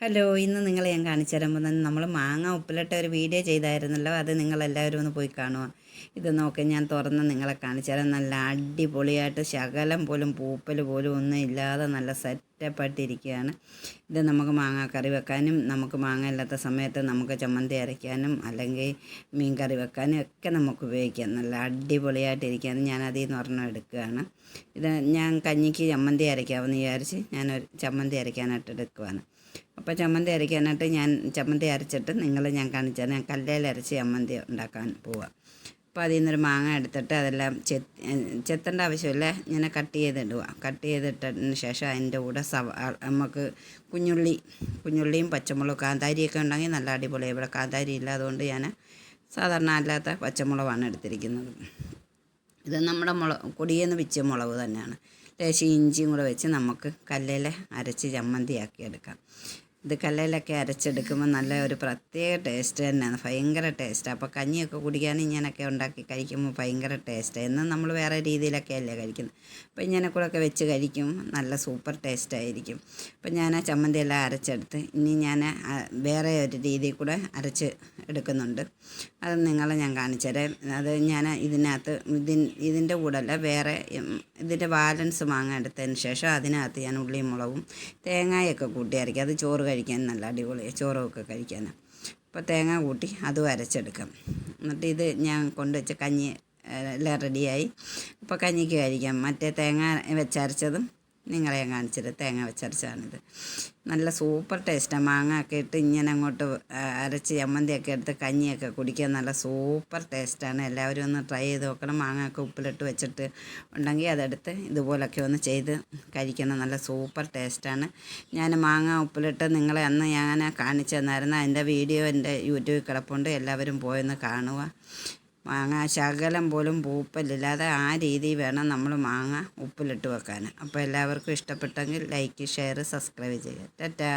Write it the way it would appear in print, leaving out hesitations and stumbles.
Hello, ഇന്ന് നിങ്ങളെ ഞാൻ കാണിച്ചു തരാൻ പോകുന്നത് നമ്മൾ മാങ്ങ ഉപ്പിലിട്ട ഒരു വീഡിയോ ചെയ്തായിരുന്നല്ലോ. അത് നിങ്ങളെല്ലാവരും ഒന്ന് പോയി കാണുക. ഇത് നോക്കി ഞാൻ തുറന്ന് നിങ്ങളെ കാണിച്ചു തരാം. നല്ല അടിപൊളിയായിട്ട് ശകലം പോലും പൂപ്പൽ പോലും ഒന്നും ഇല്ലാതെ നല്ല സെറ്റപ്പായിട്ടിരിക്കുകയാണ്. ഇത് നമുക്ക് മാങ്ങ കറി വെക്കാനും നമുക്ക് മാങ്ങ ഇല്ലാത്ത സമയത്ത് നമുക്ക് ചമ്മന്തി അരയ്ക്കാനും അല്ലെങ്കിൽ മീൻ കറി വെക്കാനും ഒക്കെ നമുക്ക് ഉപയോഗിക്കാം. നല്ല അടിപൊളിയായിട്ടിരിക്കുകയാണ്. ഞാൻ അതിൽ നിന്ന് ഒരെണ്ണം എടുക്കുകയാണ്. ഇത് ഞാൻ കഞ്ഞിക്ക് ചമ്മന്തി അരയ്ക്കാമെന്ന് വിചാരിച്ച് ഞാനൊരു ചമ്മന്തി അരയ്ക്കാനായിട്ട് എടുക്കുകയാണ്. അപ്പോൾ ചമ്മന്തി അരയ്ക്കാനായിട്ട് ഞാൻ ചമ്മന്തി അരച്ചിട്ട് ഞാൻ കാണിച്ചു തരാം. ഞാൻ കല്ലേൽ അരച്ച് ചമ്മന്തി ഉണ്ടാക്കാൻ പോവാം. അപ്പോൾ അതിൽ നിന്നൊരു മാങ്ങ എടുത്തിട്ട് അതെല്ലാം ചെത്തേണ്ട ആവശ്യമില്ല. ഇങ്ങനെ കട്ട് ചെയ്തിടുക. കട്ട് ചെയ്തിട്ടതിന് ശേഷം അതിൻ്റെ കൂടെ നമുക്ക് കുഞ്ഞുള്ളിയും പച്ചമുളകും കാന്താരിയൊക്കെ ഉണ്ടെങ്കിൽ നല്ല അടിപൊളിയാണ്. ഇവിടെ കാന്താരി ഇല്ല, അതുകൊണ്ട് ഞാൻ സാധാരണ അല്ലാത്ത പച്ചമുളകാണ് എടുത്തിരിക്കുന്നത്. ഇത് നമ്മുടെ കൊടിയെന്ന് വെച്ച മുളക് തന്നെയാണ്. ലേശം ഇഞ്ചിയും കൂടെ വെച്ച് നമുക്ക് കല്ലിൽ അരച്ച് ചമ്മന്തിയാക്കി എടുക്കാം. ഇത് കല്ലിലൊക്കെ അരച്ചെടുക്കുമ്പോൾ നല്ല ഒരു പ്രത്യേക ടേസ്റ്റ് തന്നെയാണ്. ഭയങ്കര ടേസ്റ്റാണ്. അപ്പോൾ കഞ്ഞിയൊക്കെ കുടിക്കാൻ ഇങ്ങനെയൊക്കെ ഉണ്ടാക്കി കഴിക്കുമ്പോൾ ഭയങ്കര ടേസ്റ്റാണ്. എന്നും നമ്മൾ വേറെ രീതിയിലൊക്കെ അല്ലേ കഴിക്കുന്നത്. അപ്പോൾ ഇങ്ങനെ കൂടെയൊക്കെ വെച്ച് കഴിക്കുമ്പോൾ നല്ല സൂപ്പർ ടേസ്റ്റായിരിക്കും. അപ്പോൾ ഞാൻ ആ ചമ്മന്തിയെല്ലാം അരച്ചെടുത്ത് ഇനി ഞാൻ വേറെ ഒരു രീതിയിൽ കൂടെ അരച്ച് എടുക്കുന്നുണ്ട്. അത് നിങ്ങളെ ഞാൻ കാണിച്ചു തരാം. അത് ഞാൻ ഇതിനകത്ത് ഇതിൻ്റെ കൂടെ അല്ല, വേറെ ഇതിൻ്റെ ബാലൻസ് മാങ്ങ എടുത്തതിന് ശേഷം അതിനകത്ത് ഞാൻ ഉള്ളിയും മുളകും തേങ്ങയൊക്കെ കൂട്ടി അരയ്ക്കും. അത് ചോറ് കഴിക്കാൻ നല്ല അടിപൊളിയാണ്, ചോറൊക്കെ കഴിക്കാൻ. അപ്പോൾ തേങ്ങ കൂട്ടി അതും അരച്ചെടുക്കാം. എന്നിട്ട് ഇത് ഞാൻ കൊണ്ടുവച്ച കഞ്ഞി എല്ലാം റെഡിയായി. അപ്പോൾ കഞ്ഞിക്ക് കഴിക്കാം. മറ്റേ തേങ്ങ വെച്ചരച്ചതും നിങ്ങളെ ഞാൻ കാണിച്ചത് തേങ്ങ വെച്ചരച്ചാണിത്. നല്ല സൂപ്പർ ടേസ്റ്റാണ്. മാങ്ങ ഒക്കെ ഇട്ട് ഇങ്ങനെ അങ്ങോട്ട് അരച്ച് ചമ്മന്തിയൊക്കെ എടുത്ത് കഞ്ഞിയൊക്കെ കുടിക്കാൻ നല്ല സൂപ്പർ ടേസ്റ്റാണ്. എല്ലാവരും ഒന്ന് ട്രൈ ചെയ്ത് നോക്കണം. മാങ്ങ ഒക്കെ ഉപ്പിലിട്ട് വെച്ചിട്ട് ഉണ്ടെങ്കിൽ അതെടുത്ത് ഇതുപോലൊക്കെ ഒന്ന് ചെയ്ത് കഴിക്കണം. നല്ല സൂപ്പർ ടേസ്റ്റാണ്. ഞാൻ മാങ്ങ ഉപ്പിലിട്ട് നിങ്ങളെ അന്ന് ഞാൻ കാണിച്ചു തന്നായിരുന്നു. അതിൻ്റെ വീഡിയോ എൻ്റെ യൂട്യൂബിൽ കിടപ്പുണ്ട്. എല്ലാവരും പോയൊന്ന് കാണുക. മാങ്ങ ശകലം പോലും പൂപ്പലില്ലാതെ ആ രീതിയിൽ വേണം നമ്മൾ മാങ്ങ ഉപ്പിലിട്ട് വെക്കാൻ. അപ്പോൾ എല്ലാവർക്കും ഇഷ്ടപ്പെട്ടെങ്കിൽ ലൈക്ക്, ഷെയർ, സബ്സ്ക്രൈബ് ചെയ്യുക. ടാറ്റാ.